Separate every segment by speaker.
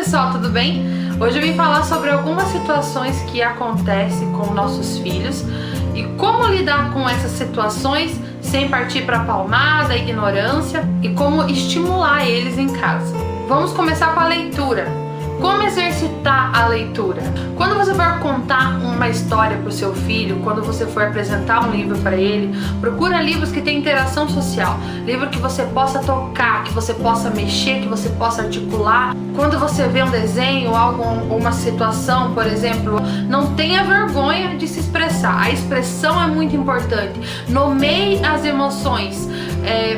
Speaker 1: pessoal, tudo bem? Hoje eu vim falar sobre algumas situações que acontecem com nossos filhos e como lidar com essas situações sem partir para palmada, ignorância e como estimular eles em casa. Vamos começar com a leitura. Como exercitar a leitura? Quando você for contar uma história para o seu filho, quando você for apresentar um livro para ele, procura livros que têm interação social, livro que você possa tocar, que você possa mexer, que você possa articular. Quando você vê um desenho, algo, uma situação, por exemplo, não tenha vergonha de se expressar. A expressão é muito importante. Nomeie as emoções.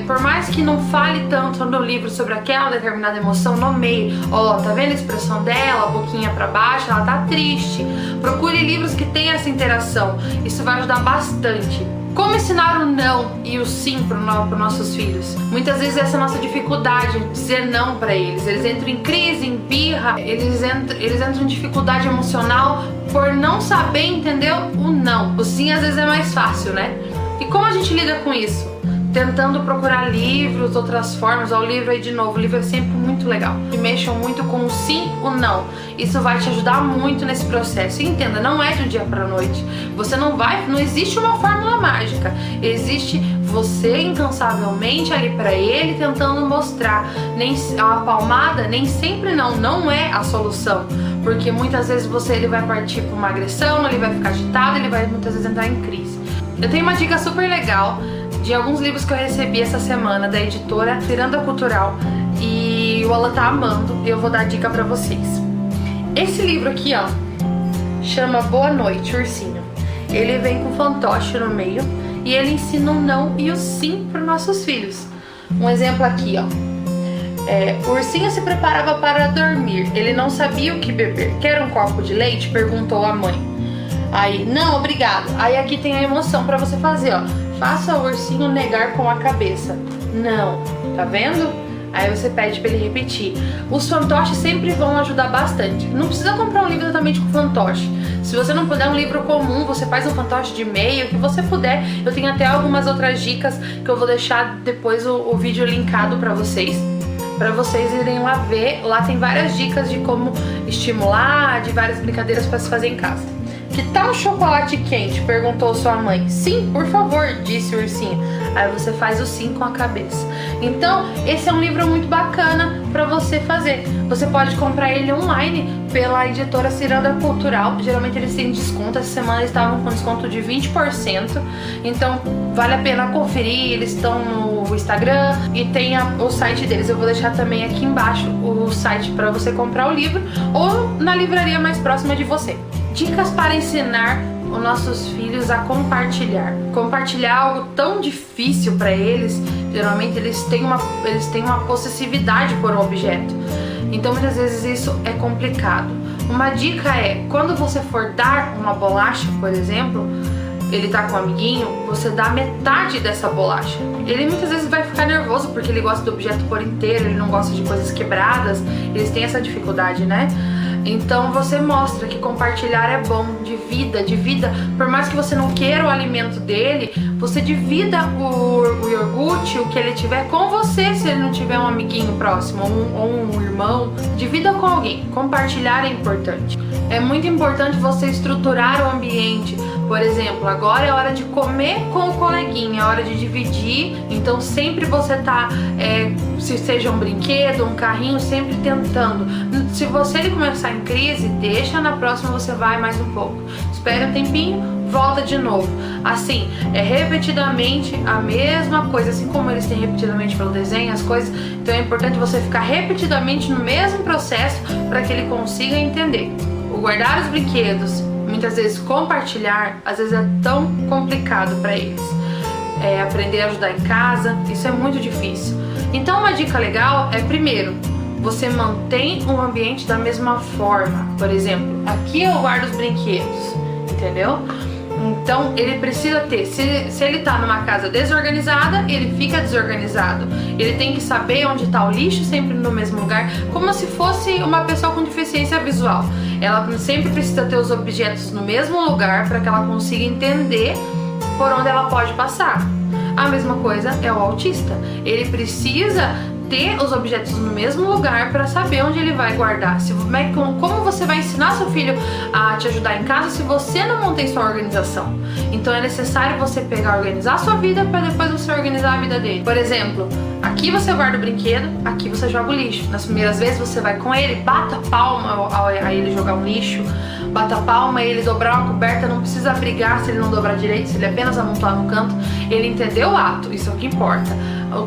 Speaker 1: Por mais que não fale tanto no livro sobre aquela determinada emoção, nomeie. Ó, tá vendo a expressão dela, a boquinha pra baixo, ela tá triste. Procure livros que tenham essa interação. Isso vai ajudar bastante. Como ensinar o não e o sim para os nossos filhos? Muitas vezes essa é a nossa dificuldade, dizer não para eles. Eles entram em crise, em birra, eles entram em dificuldade emocional por não saber entender o não. O sim às vezes é mais fácil, né? E como a gente lida com isso? Tentando procurar livros, outras formas. Ó, o livro aí de novo, o livro é sempre muito legal. E mexam muito com o sim, o não. Isso vai te ajudar muito nesse processo. E entenda, não é de um dia para noite. Você não existe uma fórmula mágica. Existe você incansavelmente ali para ele tentando mostrar. Nem a palmada, nem sempre não é a solução. Porque muitas vezes ele vai partir para uma agressão, ele vai ficar agitado, ele vai muitas vezes entrar em crise. Eu tenho uma dica super legal de alguns livros que eu recebi essa semana da editora Ciranda Cultural e o Alan tá amando e eu vou dar dica pra vocês. Esse livro aqui, ó, chama Boa Noite, Ursinho. Ele vem com fantoche no meio e ele ensina o não e o sim para nossos filhos. Um exemplo aqui, ó. O ursinho se preparava para dormir. Ele não sabia o que beber. Quer um copo de leite? Perguntou a mãe. Aí, não, obrigado. Aí aqui tem a emoção pra você fazer, ó. Faça o ursinho negar com a cabeça. Não, tá vendo? Aí você pede pra ele repetir. Os fantoches sempre vão ajudar bastante. Não precisa comprar um livro exatamente com fantoche. Se você não puder um livro comum, você faz um fantoche de meio, o que você puder. Eu tenho até algumas outras dicas que eu vou deixar depois o vídeo linkado pra vocês irem lá ver. Lá tem várias dicas de como estimular, de várias brincadeiras pra se fazer em casa. Que tal um chocolate quente? Perguntou sua mãe. Sim, por favor, disse o ursinho. Aí você faz o sim com a cabeça. Então, esse é um livro muito bacana para você fazer. Você pode comprar ele online pela editora Ciranda Cultural. Geralmente eles têm desconto. Essa semana eles estavam com desconto de 20%. Então, vale a pena conferir. Eles estão no Instagram e tem o site deles. Eu vou deixar também aqui embaixo o site para você comprar o livro ou na livraria mais próxima de você. Dicas para ensinar os nossos filhos a compartilhar. Compartilhar algo tão difícil para eles. Geralmente eles têm uma possessividade por um objeto. Então muitas vezes isso é complicado. Uma dica é, quando você for dar uma bolacha, por exemplo, ele tá com um amiguinho, você dá metade dessa bolacha. Ele muitas vezes vai ficar nervoso porque ele gosta do objeto por inteiro, ele não gosta de coisas quebradas, eles têm essa dificuldade, né? Então você mostra que compartilhar é bom, divida. Por mais que você não queira o alimento dele, você divida o iogurte, o que ele tiver com você, se ele não tiver um amiguinho próximo ou um irmão. Divida com alguém. Compartilhar é importante. É muito importante você estruturar o ambiente. Por exemplo, agora é hora de comer com o coleguinha, é hora de dividir. Então sempre você tá, se seja um brinquedo, um carrinho, sempre tentando. Se ele começar em crise, deixa, na próxima você vai mais um pouco. Espera um tempinho, volta de novo. Assim, repetidamente a mesma coisa, assim como eles têm repetidamente pelo desenho, as coisas. Então é importante você ficar repetidamente no mesmo processo para que ele consiga entender. O guardar os brinquedos, muitas vezes compartilhar, às vezes é tão complicado para eles. Aprender a ajudar em casa, isso é muito difícil. Então uma dica legal é, primeiro, você mantém o ambiente da mesma forma. Por exemplo, aqui eu guardo os brinquedos, entendeu? Então ele precisa ter, se ele tá numa casa desorganizada, ele fica desorganizado. Ele tem que saber onde tá o lixo, sempre no mesmo lugar, como se fosse uma pessoa com deficiência visual. Ela sempre precisa ter os objetos no mesmo lugar para que ela consiga entender por onde ela pode passar. A mesma coisa é o autista. Ele precisa manter os objetos no mesmo lugar para saber onde ele vai guardar. Como você vai ensinar seu filho a te ajudar em casa se você não mantém sua organização? Então é necessário você pegar, organizar a sua vida para depois você organizar a vida dele. Por exemplo, aqui você guarda o brinquedo, aqui você joga o lixo. Nas primeiras vezes você vai com ele, bata a palma a ele jogar um lixo, bata a palma, ele dobrar uma coberta, não precisa brigar se ele não dobrar direito, se ele apenas amontoar no canto, ele entendeu o ato, isso é o que importa.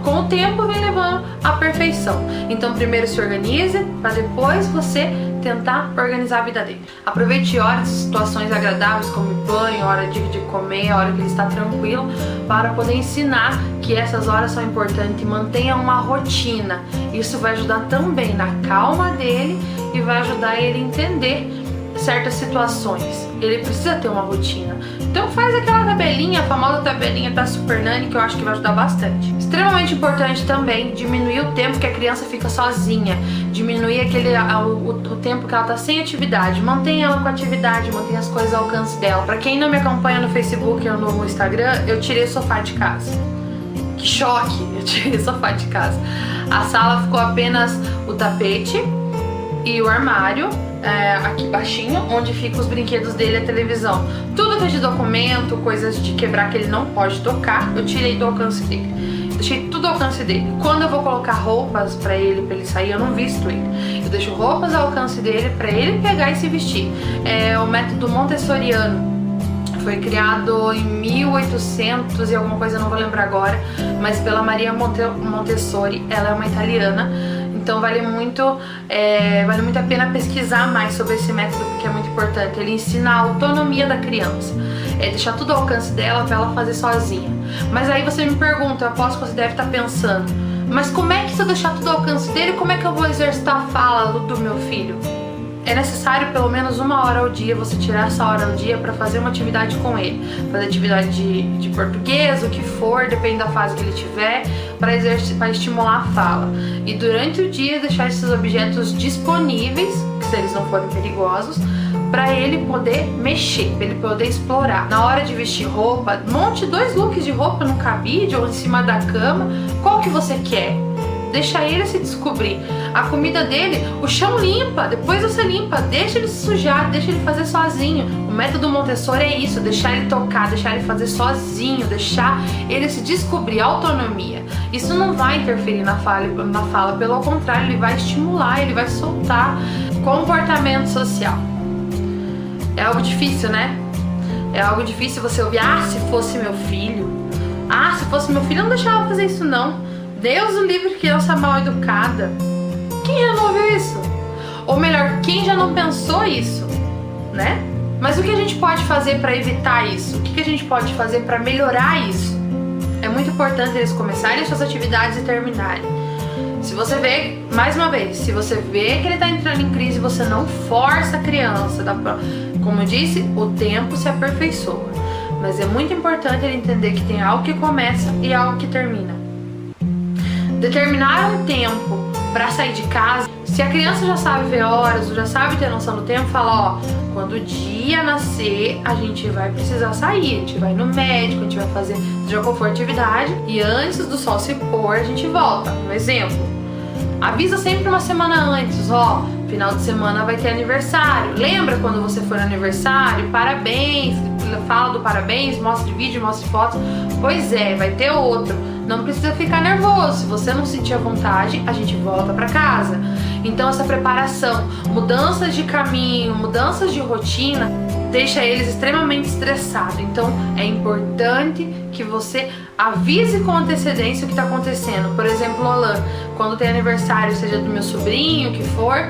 Speaker 1: Com o tempo vem levando à perfeição. Então primeiro se organize, para depois você tentar organizar a vida dele. Aproveite horas, situações agradáveis como banho, hora de comer, a hora que ele está tranquilo, para poder ensinar que essas horas são importantes e mantenha uma rotina. Isso vai ajudar também na calma dele e vai ajudar ele a entender certas situações. Ele precisa ter uma rotina. Então faz aquela tabelinha, a famosa tabelinha da Super Nanny, que eu acho que vai ajudar bastante. Extremamente importante também diminuir o tempo que a criança fica sozinha, diminuir o tempo que ela tá sem atividade. Mantenha ela com atividade, mantenha as coisas ao alcance dela. Pra quem não me acompanha no Facebook ou no Instagram, eu tirei o sofá de casa. Que choque! Eu tirei o sofá de casa. A sala ficou apenas o tapete e o armário, aqui baixinho, onde ficam os brinquedos dele e a televisão. Tudo que é de documento, coisas de quebrar que ele não pode tocar, eu tirei do alcance dele. Deixei tudo ao alcance dele. Quando eu vou colocar roupas pra ele sair, eu não visto ele. Eu deixo roupas ao alcance dele pra ele pegar e se vestir. É o método montessoriano. Foi criado em 1800 e alguma coisa, não vou lembrar agora, mas pela Maria Montessori. Ela é uma italiana. Então vale muito a pena pesquisar mais sobre esse método, porque é muito importante. Ele ensina a autonomia da criança, deixar tudo ao alcance dela para ela fazer sozinha. Mas aí você me pergunta, eu aposto que você deve estar pensando, mas como é que se eu deixar tudo ao alcance dele, como é que eu vou exercitar a fala do meu filho? É necessário pelo menos 1 hora ao dia, você tirar essa hora ao dia para fazer uma atividade com ele. Fazer atividade de português, o que for, depende da fase que ele tiver, para estimular a fala. E durante o dia deixar esses objetos disponíveis, se eles não forem perigosos, para ele poder mexer, para ele poder explorar. Na hora de vestir roupa, monte 2 looks de roupa no cabide ou em cima da cama. Qual que você quer? Deixa ele se descobrir. A comida dele, o chão limpa, depois você limpa, deixa ele se sujar, deixa ele fazer sozinho. O método Montessori é isso, deixar ele tocar, deixar ele fazer sozinho, deixar ele se descobrir, autonomia. Isso não vai interferir na fala, pelo contrário, ele vai estimular, ele vai soltar. Comportamento social. É algo difícil, né? É algo difícil você ouvir, se fosse meu filho. Se fosse meu filho, eu não deixava fazer isso não. Deus o livre, criança mal educada. Quem já não ouviu isso? Ou melhor, quem já não pensou isso, né? Mas o que a gente pode fazer para evitar isso? O que a gente pode fazer para melhorar isso? É muito importante eles começarem as suas atividades e terminarem. Se você vê, mais uma vez, se você vê que ele está entrando em crise, você não força a criança. Como eu disse, o tempo se aperfeiçoa. Mas é muito importante ele entender que tem algo que começa e algo que termina. Determinar um tempo para sair de casa. Se a criança já sabe ver horas, ou já sabe ter noção do tempo, fala, quando o dia nascer, a gente vai precisar sair, a gente vai no médico, a gente vai fazer seja qual for atividade, e antes do sol se pôr, a gente volta. Um exemplo, avisa sempre uma semana antes, final de semana vai ter aniversário. Lembra quando você for no aniversário? Parabéns, fala do parabéns, mostre vídeo, mostre foto. Pois é, vai ter outro. Não precisa ficar nervoso. Se você não sentir a vontade, a gente volta para casa. Então essa preparação, mudanças de caminho, mudanças de rotina, deixa eles extremamente estressados. Então é importante que você avise com antecedência o que está acontecendo. Por exemplo, Alan, quando tem aniversário, seja do meu sobrinho, o que for,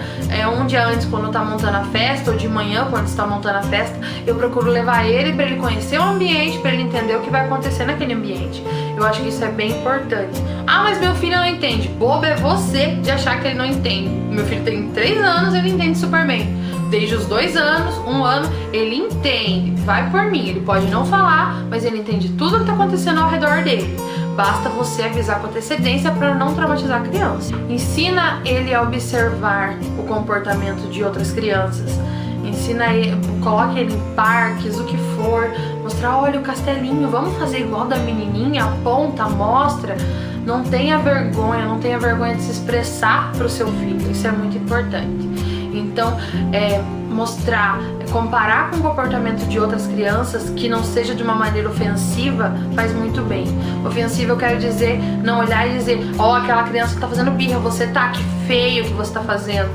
Speaker 1: um dia antes, quando está montando a festa, ou de manhã, quando está montando a festa, eu procuro levar ele para ele conhecer o ambiente, para ele entender o que vai acontecer naquele ambiente. Eu acho que isso é bem importante. Mas meu filho não entende. Bobo é você de achar que ele não entende. Meu filho tem 3 anos, ele entende super bem. Desde os 2 anos, 1 ano, ele entende. Vai por mim, ele pode não falar, mas ele entende tudo o que está acontecendo ao redor dele. Basta você avisar com antecedência para não traumatizar a criança. Ensina ele a observar o comportamento de outras crianças. Ensina ele, coloque ele em parques, o que for. Mostrar, olha o castelinho, vamos fazer igual da menininha, aponta, mostra. Não tenha vergonha de se expressar para o seu filho, isso é muito importante. Então, comparar com o comportamento de outras crianças que não seja de uma maneira ofensiva faz muito bem. Ofensiva eu quero dizer, não olhar e dizer, aquela criança que tá fazendo birra, você tá, que feio que você tá fazendo.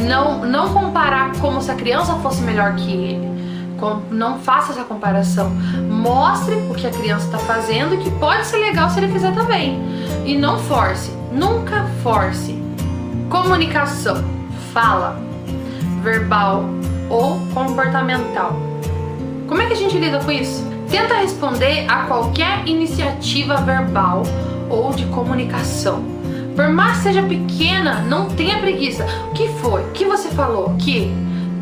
Speaker 1: Não comparar como se a criança fosse melhor que ele. Não faça essa comparação. Mostre o que a criança está fazendo e que pode ser legal se ele fizer também. E não force, nunca force. Comunicação, fala, verbal ou comportamental. Como é que a gente lida com isso? Tenta responder a qualquer iniciativa verbal ou de comunicação. Por mais que seja pequena, não tenha preguiça. O que foi? O que você falou?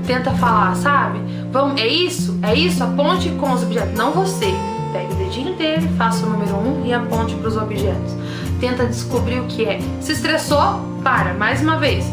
Speaker 1: Tenta falar, sabe? É isso, aponte com os objetos, não você. Pegue o dedinho dele, faça o número 1 e aponte para os objetos. Tenta descobrir o que é. Se estressou, para, mais uma vez.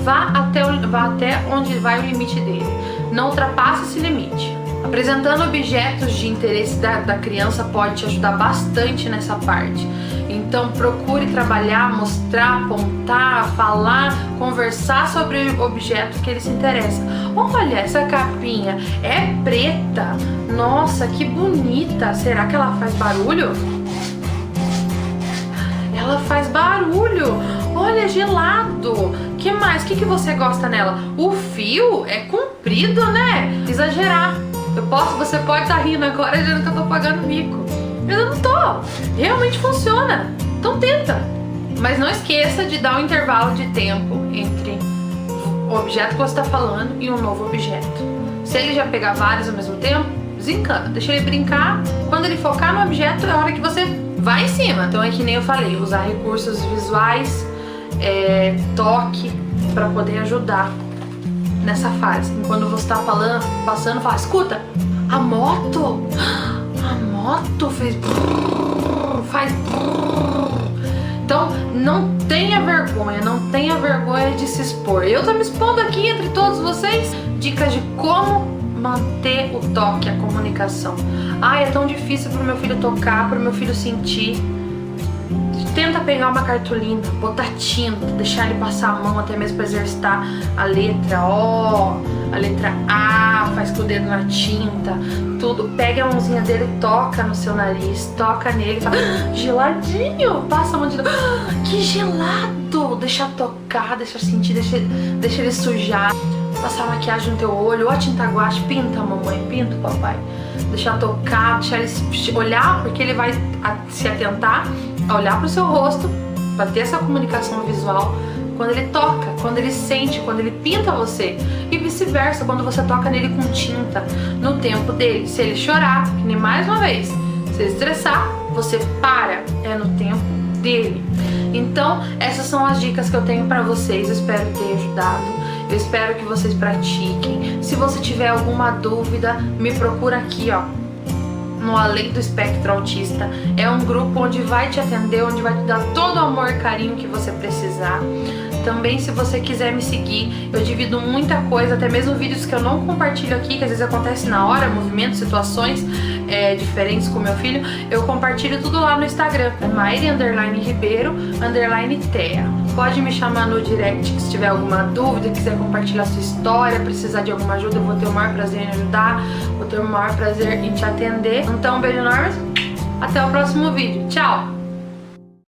Speaker 1: Vá até onde vai o limite dele. Não ultrapasse esse limite. Apresentando objetos de interesse da criança pode te ajudar bastante nessa parte. Então procure trabalhar, mostrar, apontar, falar, conversar sobre o objeto que ele se interessa. Olha, essa capinha é preta. Nossa, que bonita. Será que ela faz barulho? Ela faz barulho. Olha, é gelado. Que mais? O que você gosta nela? O fio é comprido, né? Exagerar. Você pode estar rindo agora dizendo que eu tô pagando mico. Mas eu não tô. Realmente funciona. Então tenta. Mas não esqueça de dar um intervalo de tempo entre o objeto que você está falando e um novo objeto. Se ele já pegar vários ao mesmo tempo, desencana. Deixa ele brincar. Quando ele focar no objeto, é a hora que você vai em cima. Então é que nem eu falei, usar recursos visuais, toque, para poder ajudar nessa fase. E quando você está passando, fala, escuta, a moto faz. Então não tenha vergonha de se expor. Eu tô me expondo aqui entre todos vocês. Dicas de como manter o toque, a comunicação. É tão difícil pro meu filho tocar, pro meu filho sentir. Tenta pegar uma cartolina, botar tinta, deixar ele passar a mão até mesmo para exercitar a letra O, a letra A, faz com o dedo na tinta, tudo. Pega a mãozinha dele, toca no seu nariz, toca nele, fala, geladinho, passa a mão de novo, que gelado, deixa tocar, deixa sentir, deixa ele sujar, passar maquiagem no teu olho, ou a tinta guache, pinta a mamãe, pinta o papai, deixar tocar, deixar ele olhar, porque ele vai se atentar a olhar para o seu rosto, para ter essa comunicação visual, quando ele toca, quando ele sente, quando ele pinta você, e vice-versa, quando você toca nele com tinta, no tempo dele. Se ele chorar, que nem mais uma vez, se ele estressar, você para, é no tempo dele. Então, essas são as dicas que eu tenho para vocês, eu espero ter ajudado, eu espero que vocês pratiquem. Se você tiver alguma dúvida, me procura aqui, no Além do Espectro Autista. É um grupo onde vai te atender, onde vai te dar todo o amor e carinho que você precisar. Também, se você quiser me seguir, eu divido muita coisa, até mesmo vídeos que eu não compartilho aqui, que às vezes acontece na hora, movimentos, situações diferentes com meu filho, eu compartilho tudo lá no Instagram, Maire_Ribeiro_Thea. Pode me chamar no direct se tiver alguma dúvida, quiser compartilhar sua história, precisar de alguma ajuda, eu vou ter o maior prazer em ajudar, vou ter o maior prazer em te atender. Então, um beijo enorme, até o próximo vídeo. Tchau!